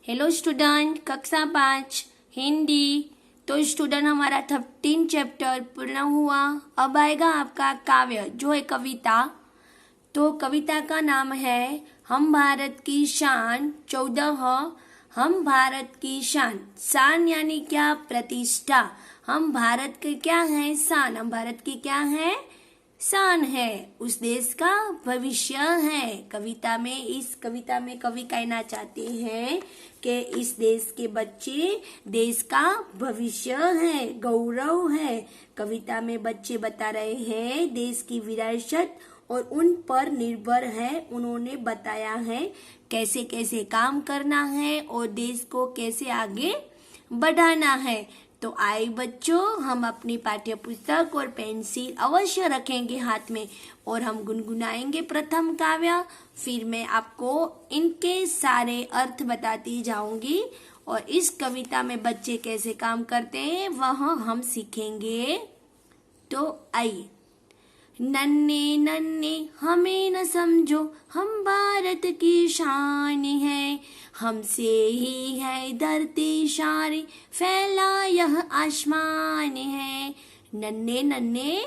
Hello student, कक्षा 5 हिंदी। तो student हमारा 13 चैप्टर पूर्ण हुआ। अब आएगा आपका काव्य जो है कविता। तो कविता का नाम है हम भारत की शान 14। हम भारत की शान, शान यानी क्या? प्रतिष्ठा। हम भारत के क्या है? शान। हम भारत की क्या है? शान है, उस देश का भविष्य है। इस कविता में कवि कहना चाहते हैं कि इस देश के बच्चे देश का भविष्य है, गौरव है। कविता में बच्चे बता रहे हैं देश की विरासत और उन पर निर्भर है। उन्होंने बताया है कैसे कैसे काम करना है और देश को कैसे आगे बढ़ाना है। तो आए बच्चों, हम अपनी पाठ्य पुस्तक और पेंसिल अवश्य रखेंगे हाथ में और हम गुनगुनाएंगे प्रथम काव्य। फिर मैं आपको इनके सारे अर्थ बताती जाऊंगी और इस कविता में बच्चे कैसे काम करते हैं वह हम सीखेंगे। तो आइए। नन्हे नन्हे हमें न समझो, हम भारत की शान है। हमसे ही है धरती सारी, फैला यह आसमान है। नन्हे नन्हे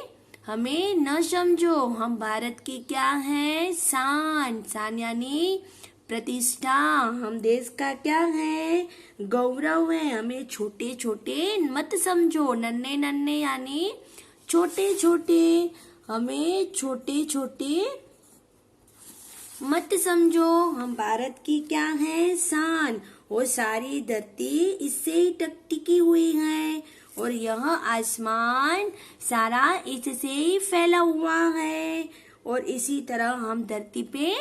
हमें न समझो, हम भारत की क्या है? शान। शान यानी प्रतिष्ठा। हम देश का क्या है? गौरव है। हमें छोटे छोटे मत समझो। नन्हे नन्हे यानी छोटे छोटे, हमें छोटे छोटे मत समझो। हम भारत की क्या है? शान। और सारी धरती इससे ही टिकी हुई है और यह आसमान सारा इससे ही फैला हुआ है और इसी तरह हम धरती पे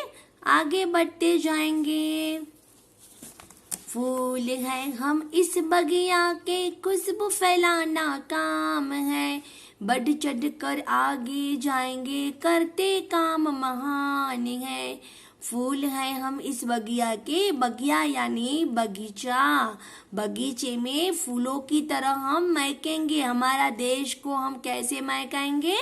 आगे बढ़ते जाएंगे। फूल है हम इस बगिया के, खुशबू फैलाना काम है। बढ़ चढ़ कर आगे जाएंगे, करते काम महान है। फूल है हम इस बगिया के, बगिया यानी बगीचा। बगीचे में फूलों की तरह हम महकेंगे। हमारा देश को हम कैसे महकाएंगे?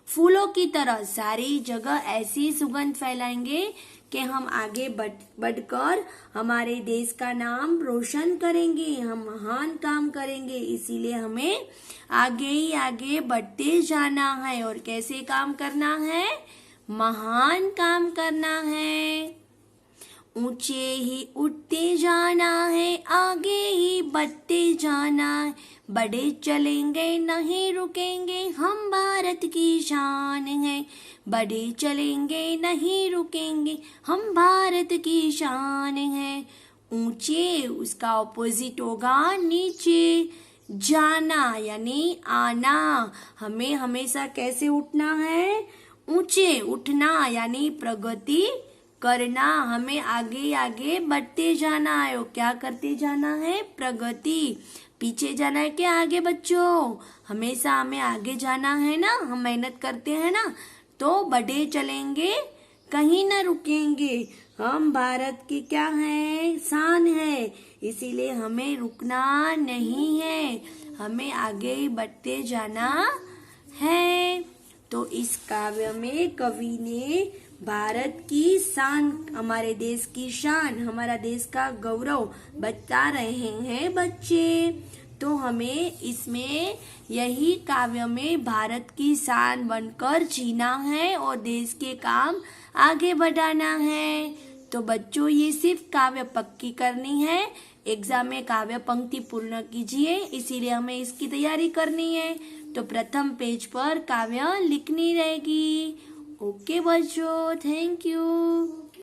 फूलों की तरह सारी जगह ऐसी सुगंध फैलाएंगे कि हम आगे बढ़कर हमारे देश का नाम रोशन करेंगे, हम महान काम करेंगे। इसीलिए हमें आगे ही आगे बढ़ते जाना है और कैसे काम करना है? महान काम करना है। ऊंचे ही उठते जाना है, आगे ही बढ़ते जाना है। बड़े चलेंगे नहीं रुकेंगे, हम भारत की शान है। बड़े चलेंगे नहीं रुकेंगे, हम भारत की शान है। ऊंचे उसका ऑपोजिट होगा नीचे। जाना यानी आना। हमें हमेशा कैसे उठना है? ऊंचे उठना यानी प्रगति करना। हमें आगे आगे बढ़ते जाना है। क्या करते जाना है? प्रगति। पीछे जाना है क्या आगे बच्चों? हमेशा हमें आगे जाना है ना। हम मेहनत करते हैं ना, तो बढ़े चलेंगे कहीं ना रुकेंगे। हम भारत की क्या है? शान है। इसीलिए हमें रुकना नहीं है, हमें आगे ही बढ़ते जाना है। तो इस काव्य में कवि ने भारत की शान, हमारे देश की शान, हमारा देश का गौरव बता रहे हैं बच्चे। तो हमें इसमें यही काव्य में भारत की शान बनकर जीना है और देश के काम आगे बढ़ाना है। तो बच्चों, ये सिर्फ काव्य पक्की करनी है। एग्जाम में काव्य पंक्ति पूर्ण कीजिए, इसीलिए हमें इसकी तैयारी करनी है। तो प्रथम पेज पर काव्य लिखनी रहेगी। ओके बच्चों, थैंक यू।